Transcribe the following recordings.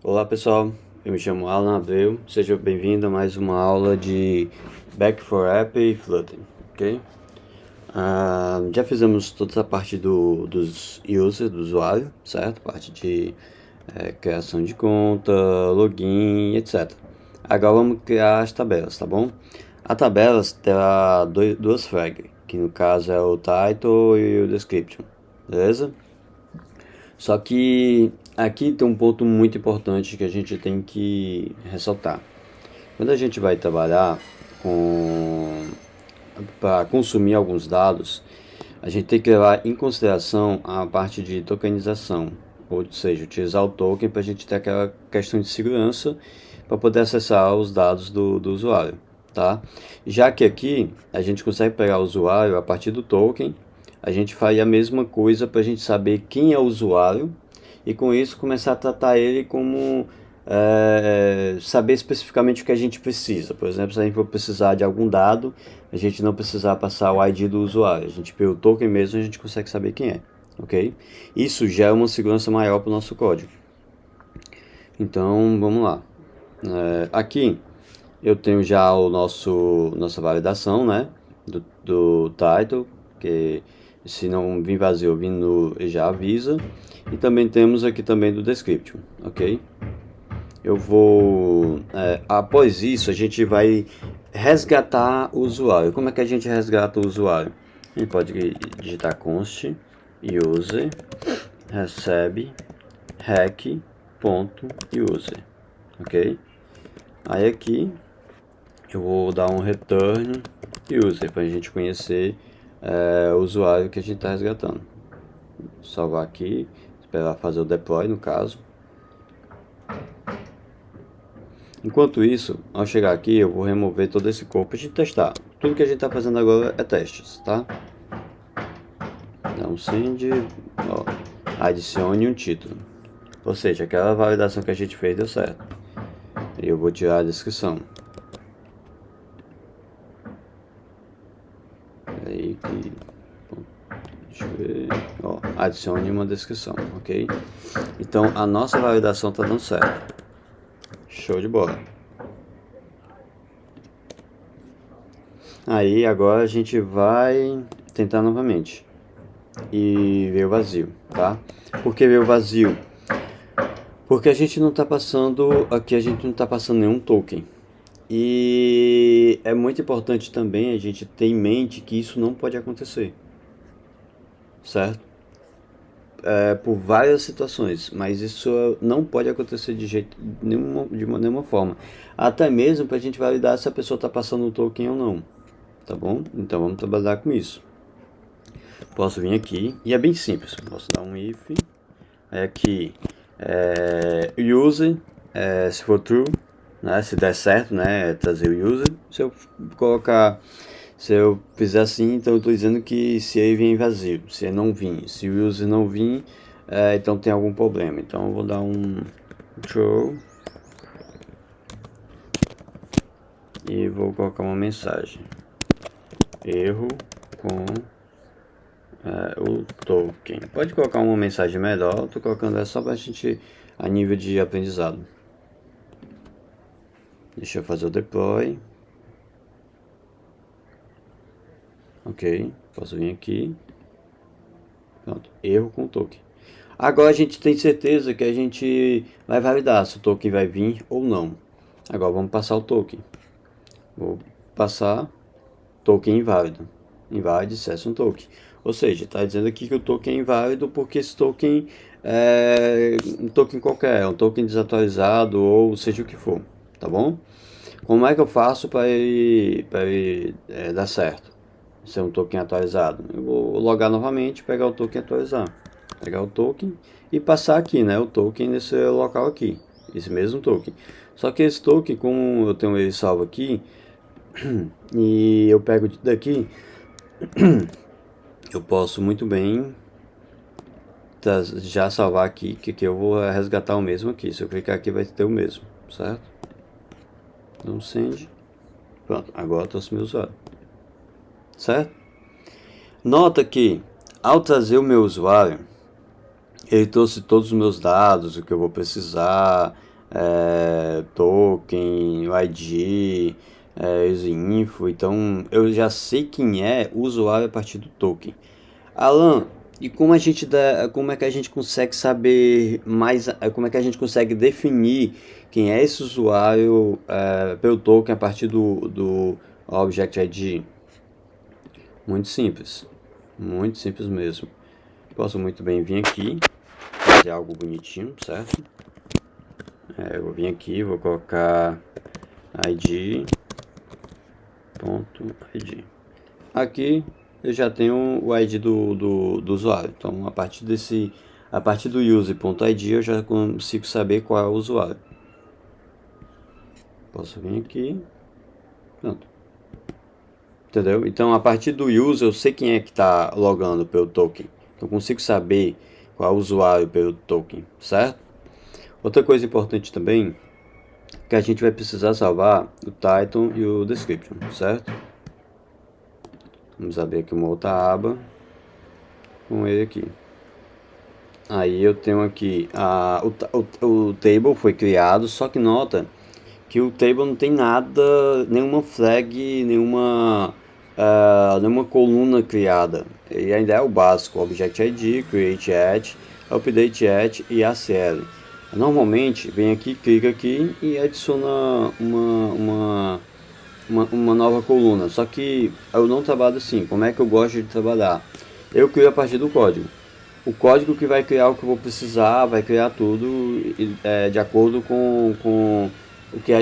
Olá pessoal, eu me chamo Alan Abreu, seja bem-vindo a mais uma aula de Back for App e Flutter, ok? Já fizemos toda a parte dos users, do usuário, certo? Parte de criação de conta, login, etc. Agora vamos criar as tabelas, tá bom? A tabelas terá duas flags, que no caso é o title e o description, beleza? Só que aqui tem um ponto muito importante que a gente tem que ressaltar. Quando a gente vai trabalhar com para consumir alguns dados, a gente tem que levar em consideração a parte de tokenização, ou seja, utilizar o token para a gente ter aquela questão de segurança para poder acessar os dados do usuário, tá? Já que aqui a gente consegue pegar o usuário a partir do token, a gente faria a mesma coisa para a gente saber quem é o usuário e com isso começar a tratar ele como saber especificamente o que a gente precisa. Por exemplo, se a gente for precisar de algum dado, a gente não precisar passar o ID do usuário. A gente pelo token mesmo, a gente consegue saber quem é, ok? Isso gera uma segurança maior para o nosso código. Então, vamos lá. Aqui eu tenho já nossa validação, né? Do title, que se não vir vazio, vindo já avisa. E também temos aqui também do description, ok? Eu vou, após isso, a gente vai resgatar o usuário. Como é que a gente resgata o usuário? A gente pode digitar const user recebe hack.user, ok? Aí aqui eu vou dar um return user para a gente conhecer o usuário que a gente está resgatando. Salvar aqui, esperar fazer o deploy no caso. Enquanto isso, ao chegar aqui, eu vou remover todo esse corpo para a gente testar. Tudo que a gente está fazendo agora é testes, tá? Então, send, ó, adicione um título. Ou seja, aquela validação que a gente fez deu certo. E eu vou tirar a descrição. Aí que... Deixa eu ver... Ó, adicione uma descrição, ok? Então, a nossa validação está dando certo. Show de bola. Aí agora a gente vai tentar novamente e veio vazio, tá? Por que veio vazio? Porque a gente não está passando, aqui a gente não está passando nenhum token. E é muito importante também a gente ter em mente que isso não pode acontecer, certo? Por várias situações, mas isso não pode acontecer de jeito nenhuma, de nenhuma forma. Até mesmo para a gente validar se a pessoa está passando o token ou não, tá bom? Então vamos trabalhar com isso. Posso vir aqui e é bem simples. Posso dar um if, aí aqui user, se for true, né, se der certo, né, trazer o user. Se eu fizer assim, então eu estou dizendo que se ele vier vazio, se ele não vir, se o user não vir, então tem algum problema. Então eu vou dar um true e vou colocar uma mensagem: erro com o token. Pode colocar uma mensagem melhor, estou colocando só para a gente a nível de aprendizado. Deixa eu fazer o deploy. Ok, posso vir aqui. Pronto, erro com o token. Agora a gente tem certeza que a gente vai validar se o token vai vir ou não. Agora vamos passar o token. Vou passar token inválido. Inválido session token. Ou seja, está dizendo aqui que o token é inválido porque esse token é um token qualquer, um token desatualizado ou seja o que for, tá bom? Como é que eu faço para ele dar certo? Ser um token atualizado. Eu vou logar novamente, pegar o token e atualizar. Pegar o token e passar aqui, né? O token nesse local aqui. Esse mesmo token. Só que esse token, como eu tenho ele salvo aqui, e eu pego daqui, eu posso muito bem já salvar aqui, que eu vou resgatar o mesmo aqui. Se eu clicar aqui vai ter o mesmo, certo? Então send. Pronto, agora eu trouxe meu usuário. Certo? Nota que ao trazer o meu usuário, ele trouxe todos os meus dados, o que eu vou precisar, token, o ID, user-info. Então eu já sei quem é o usuário a partir do token. Alan, e como é que a gente consegue saber mais, como é que a gente consegue definir quem é esse usuário pelo token a partir do Object ID? Muito simples mesmo. Posso muito bem vir aqui, fazer algo bonitinho, certo? Eu vou vir aqui, vou colocar id.id. Aqui eu já tenho o ID do usuário. Então, a partir do use.id eu já consigo saber qual é o usuário. Posso vir aqui. Pronto. Entendeu? Então, a partir do user eu sei quem é que está logando pelo token. Então, eu consigo saber qual é o usuário pelo token, certo? Outra coisa importante também que a gente vai precisar salvar o title e o description, certo? Vamos abrir aqui uma outra aba com ele aqui. Aí eu tenho aqui o table foi criado, só que nota que o table não tem nada, nenhuma flag, nenhuma coluna criada. Ele ainda é o básico: Object ID, Create At, Update At e ACL. Normalmente vem aqui, clica aqui e adiciona uma nova coluna. Só que eu não trabalho assim. Como é que eu gosto de trabalhar? Eu crio a partir do código. O código que vai criar o que eu vou precisar, vai criar tudo de acordo com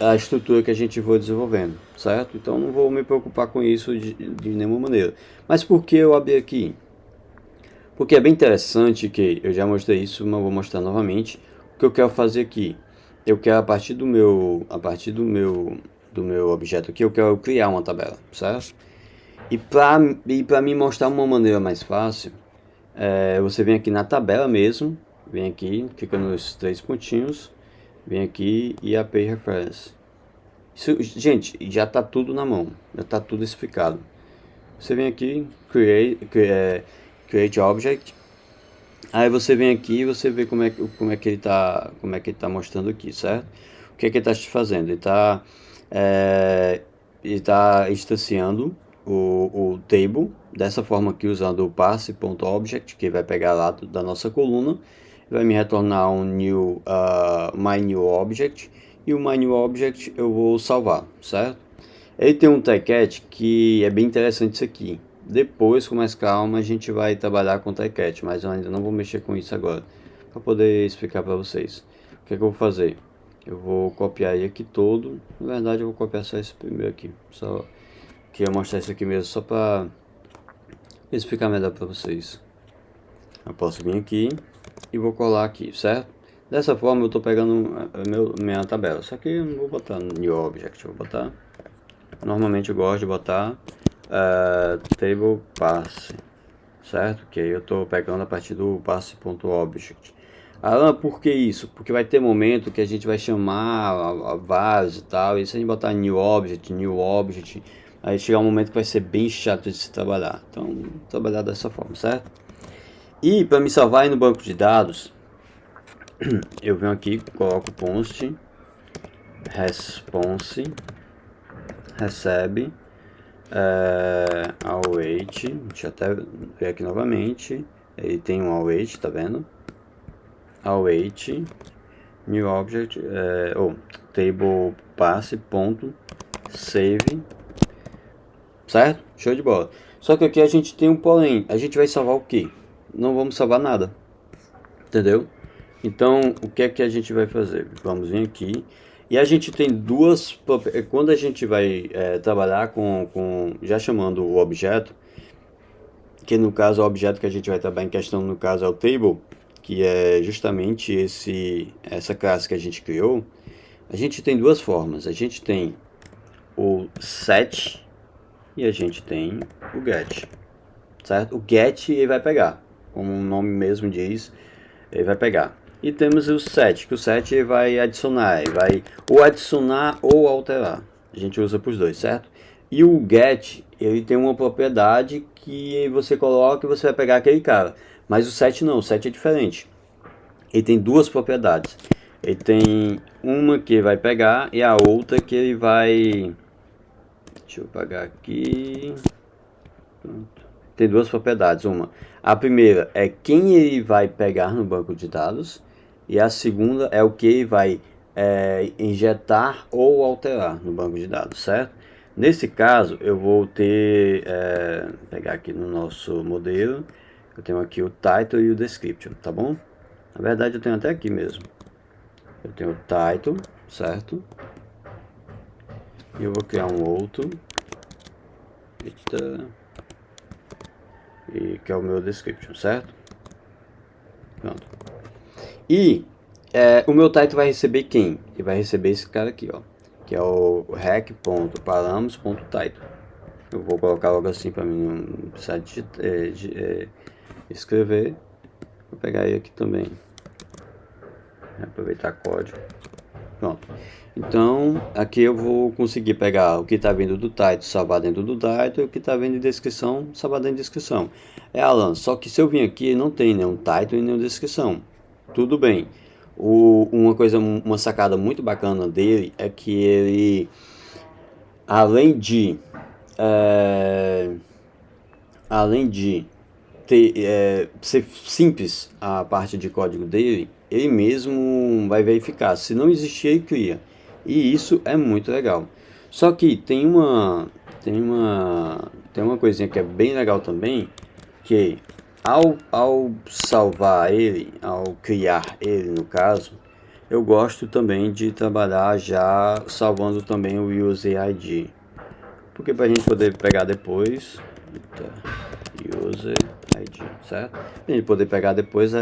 a estrutura que a gente for desenvolvendo, certo? Então não vou me preocupar com isso de nenhuma maneira. Mas por que eu abri aqui? Porque é bem interessante, que eu já mostrei isso, mas vou mostrar novamente. O que eu quero fazer aqui? Eu quero a partir do meu objeto aqui, eu quero criar uma tabela, certo? E para me mostrar uma maneira mais fácil, você vem aqui na tabela mesmo, vem aqui, clica nos 3 pontinhos, vem aqui e API Reference. Isso, gente, já está tudo na mão, já está tudo explicado. Você vem aqui, Create Object. Aí você vem aqui e você vê como é que ele tá mostrando aqui, certo? O que é que ele está fazendo? Ele está instanciando o table dessa forma aqui, usando o passe.object, que vai pegar lá da nossa coluna, vai me retornar um my new object, e o my new object eu vou salvar, certo? Ele tem um try-catch que é bem interessante isso aqui. Depois, com mais calma, a gente vai trabalhar com o try-catch, mas eu ainda não vou mexer com isso agora, para poder explicar para vocês. O que é que eu vou fazer? Eu vou copiar ele aqui todo. Na verdade, eu vou copiar só esse primeiro aqui. Só queria mostrar isso aqui mesmo, só para explicar melhor para vocês. Eu posso vir aqui e vou colar aqui, certo? Dessa forma eu estou pegando minha tabela, só que eu não vou botar no new object, eu vou botar... Normalmente eu gosto de botar table passe, certo? Que aí eu estou pegando a partir do passe.object. Ah, por que isso? Porque vai ter momento que a gente vai chamar vários e tal, e se a gente botar new object, aí chegar um momento que vai ser bem chato de se trabalhar. Então, trabalhar dessa forma, certo? E para me salvar aí no banco de dados, eu venho aqui, coloco const response recebe await, deixa eu até ver aqui novamente, ele tem um await, tá vendo? Await new object table passe ponto save, certo? Show de bola. Só que aqui a gente tem um porém, a gente vai salvar o que? Não vamos salvar nada, entendeu? Então o que é que a gente vai fazer? Vamos vir aqui. E a gente tem duas, quando a gente vai trabalhar já chamando o objeto, que no caso o objeto que a gente vai trabalhar em questão, no caso é o table, que é justamente essa classe que a gente criou. A gente tem duas formas, a gente tem o set e a gente tem o get, certo? O get ele vai pegar, como o nome mesmo diz, ele vai pegar. E temos o set, que o set vai adicionar, vai ou adicionar ou alterar. A gente usa para os dois, certo? E o get, ele tem uma propriedade que você coloca e você vai pegar aquele cara. Mas o set não, o set é diferente. Ele tem duas propriedades. Ele tem uma que vai pegar e a outra que ele vai... Deixa eu apagar aqui. Pronto. Tem duas propriedades. Uma, a primeira é quem ele vai pegar no banco de dados. E a segunda é o que ele vai injetar ou alterar no banco de dados, certo? Nesse caso, eu vou ter... pegar aqui no nosso modelo. Eu tenho aqui o title e o description, tá bom? Na verdade, eu tenho até aqui mesmo. Eu tenho o title, certo? E eu vou criar um outro. Eita. E que é o meu description, certo? Pronto. E o meu title vai receber quem? Ele vai receber esse cara aqui, ó. Que é o rec.paramos.title. Eu vou colocar logo assim para mim não precisar de escrever. Vou pegar ele aqui também. Aproveitar código. Pronto. Então, aqui eu vou conseguir pegar o que está vindo do title, salvar dentro do title, e o que está vindo de descrição, salvar dentro de descrição. Alan, só que se eu vim aqui, não tem nenhum title e nenhuma descrição. Tudo bem. Uma sacada muito bacana dele é que ele, além de ser simples a parte de código dele, ele mesmo vai verificar. Se não existir, ele cria. E isso é muito legal. Só que tem uma coisinha que é bem legal também, que ao salvar ele, ao criar ele no caso, eu gosto também de trabalhar já salvando também o user ID. Porque para a gente poder pegar depois, user ID, certo? A gente poder pegar depois, a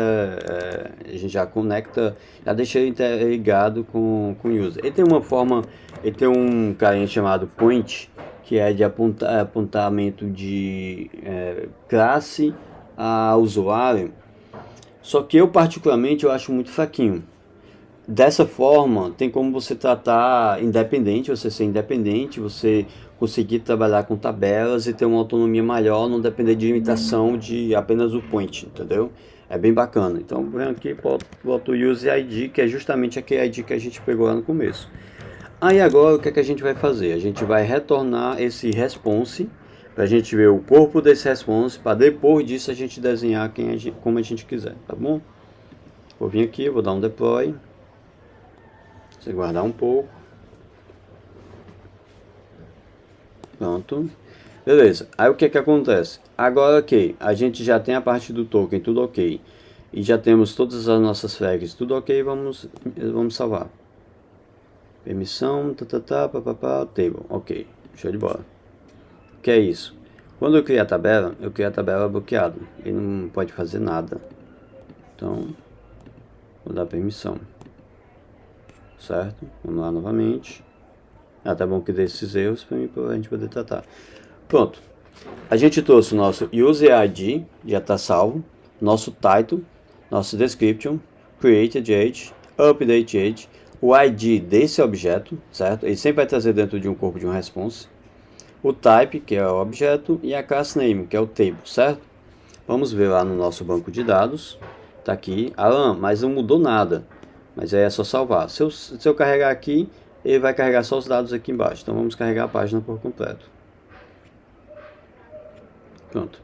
gente já conecta, já deixa ele interligado com o user. Ele tem uma forma, ele tem um carinha chamado point, que é de apontamento de classe a usuário. Só que eu particularmente eu acho muito fraquinho. Dessa forma, tem como você tratar independente, você ser independente, você conseguir trabalhar com tabelas e ter uma autonomia maior, não depender de limitação de apenas o point, entendeu? É bem bacana. Então, vem aqui, boto o use ID, que é justamente aquele ID que a gente pegou lá no começo. Aí agora, o que é que a gente vai fazer? A gente vai retornar esse response, para a gente ver o corpo desse response, para depois disso a gente desenhar como a gente quiser, tá bom? Vou vir aqui, vou dar um deploy. Você guardar um pouco. Pronto. Beleza. Aí o que que acontece? Agora ok, a gente já tem a parte do token, tudo ok. E já temos todas as nossas flags, tudo ok, vamos salvar. Permissão, papapá, table, ok. Show de bola. O que é isso? Quando eu criar a tabela, eu crio a tabela bloqueada. Ele não pode fazer nada. Então, vou dar permissão. Certo? Vamos lá novamente. Tá bom que dê esses erros para a gente poder tratar. Pronto. A gente trouxe o nosso user ID, já está salvo. Nosso title, nosso description, created age, update age, o ID desse objeto, certo? Ele sempre vai trazer dentro de um corpo de um response. O type, que é o objeto, e a class name, que é o table, certo? Vamos ver lá no nosso banco de dados. Tá aqui. Alan, mas não mudou nada. Mas aí é só salvar. Se eu carregar aqui, ele vai carregar só os dados aqui embaixo. Então vamos carregar a página por completo. Pronto.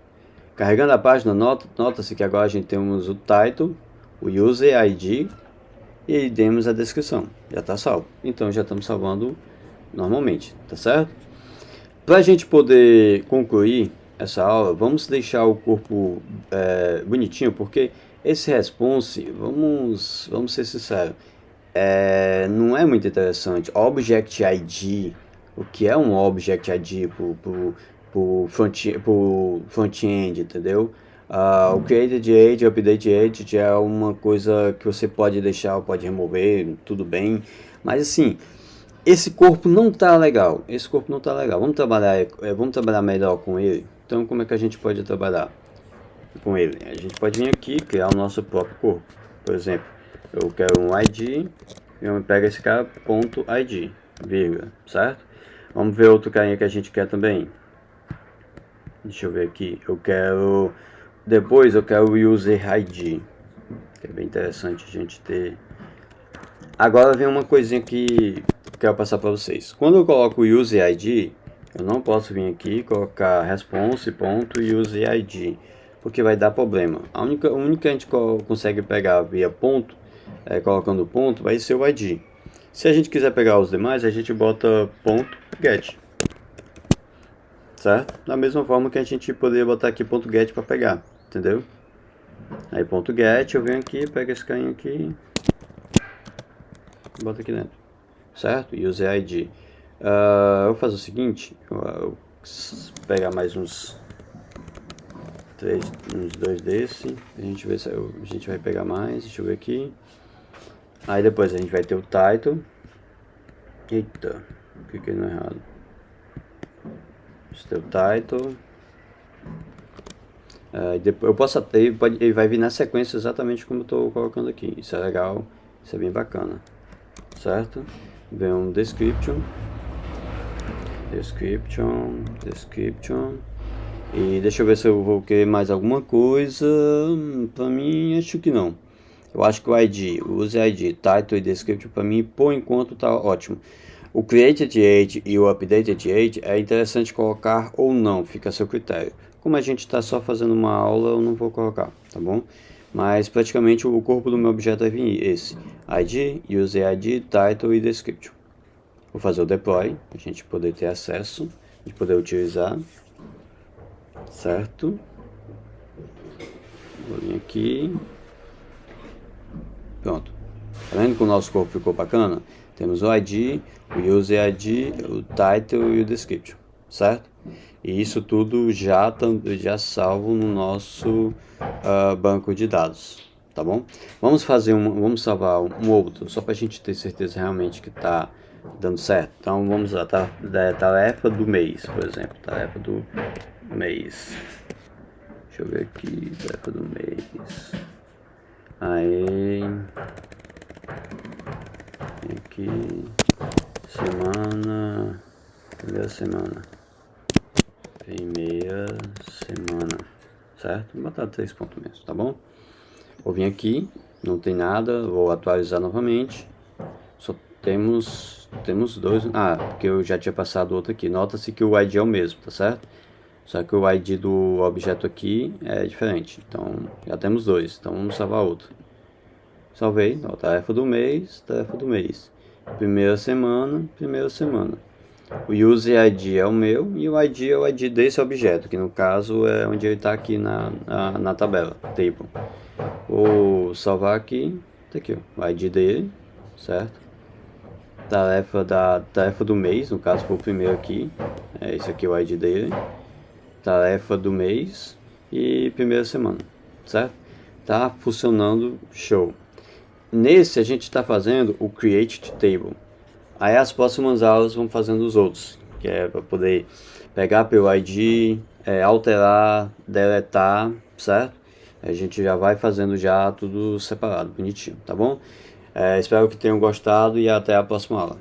Carregando a página, nota-se que agora a gente temos o title, o user ID e demos a descrição. Já está salvo. Então já estamos salvando normalmente, tá certo? Para a gente poder concluir essa aula, vamos deixar o corpo bonitinho, porque esse response, vamos ser sinceros, não é muito interessante. Object ID, o que é um Object ID pro front-end, entendeu? O Created Age, Update Age já é uma coisa que você pode deixar, pode remover, tudo bem. Mas assim, esse corpo não tá legal. Esse corpo não tá legal. Vamos trabalhar melhor com ele. Então, como é que a gente pode trabalhar com ele? A gente pode vir aqui criar o nosso próprio corpo. Por exemplo, eu quero um ID, eu pego esse cara ponto .id, vírgula, certo? Vamos ver outro carinha que a gente quer também. Deixa eu ver aqui. Depois eu quero o user ID, que é bem interessante a gente ter Agora vem uma coisinha que eu quero passar para vocês. Quando eu coloco o use ID, eu não posso vir aqui e colocar response.useID, porque vai dar problema. A única que a gente consegue pegar via ponto, colocando ponto, vai ser o ID. Se a gente quiser pegar os demais, a gente bota ponto get, certo? Da mesma forma que a gente poderia botar aqui ponto get para pegar, entendeu? Aí ponto get, eu venho aqui, pego esse carinha aqui, bota aqui dentro, certo? Use ID. Eu vou fazer o seguinte, eu pegar mais uns 2 desse, a gente vê se a gente vai pegar mais, deixa eu ver aqui. Aí depois a gente vai ter o title. Eita, cliquei no errado. Esse é o title. Depois eu posso até, ele vai vir na sequência exatamente como eu estou colocando aqui. Isso é legal, isso é bem bacana, certo? Vem um description, e deixa eu ver se eu vou querer mais alguma coisa. Pra mim, acho que não. Eu acho que o ID, o use ID, title e description para mim por enquanto tá ótimo. O created e o updated é interessante colocar ou não, fica a seu critério. Como a gente está só fazendo uma aula, eu não vou colocar, tá bom? Mas praticamente o corpo do meu objeto vai vir esse: ID, use ID, title e description. Vou fazer o deploy, para a gente poder ter acesso, a gente poder utilizar, certo? Vou vir aqui. Pronto. Tá vendo que o nosso corpo ficou bacana? Temos o ID, o use ID, o title e o description, certo? E isso tudo já salvo no nosso banco de dados, tá bom? Vamos salvar um outro, só para a gente ter certeza realmente que está dando certo. Então vamos lá, tarefa do mês, por exemplo, tarefa do mês. Deixa eu ver aqui, tarefa do mês. Aí, aqui, semana, primeira semana, certo? Vou botar 3 pontos mesmo, tá bom? Vou vir aqui, não tem nada, vou atualizar novamente, só temos 2, porque eu já tinha passado outro aqui, nota-se que o ID é o mesmo, tá certo? Só que o ID do objeto aqui é diferente, então já temos 2, então vamos salvar outro. Salvei, ó, tarefa do mês. Primeira semana. O use ID é o meu e o ID é o ID desse objeto, que no caso é onde ele está aqui na tabela, table. Vou salvar aqui, tá aqui, ó, o ID dele, certo? Tarefa do mês, no caso foi o primeiro aqui, esse aqui é o ID dele. Tarefa do mês e primeira semana, certo? Tá funcionando show. Nesse a gente está fazendo o create table. Aí as próximas aulas vão fazendo os outros, que é para poder pegar pelo ID, alterar, deletar, certo? A gente já vai fazendo já tudo separado, bonitinho, tá bom? Espero que tenham gostado e até a próxima aula.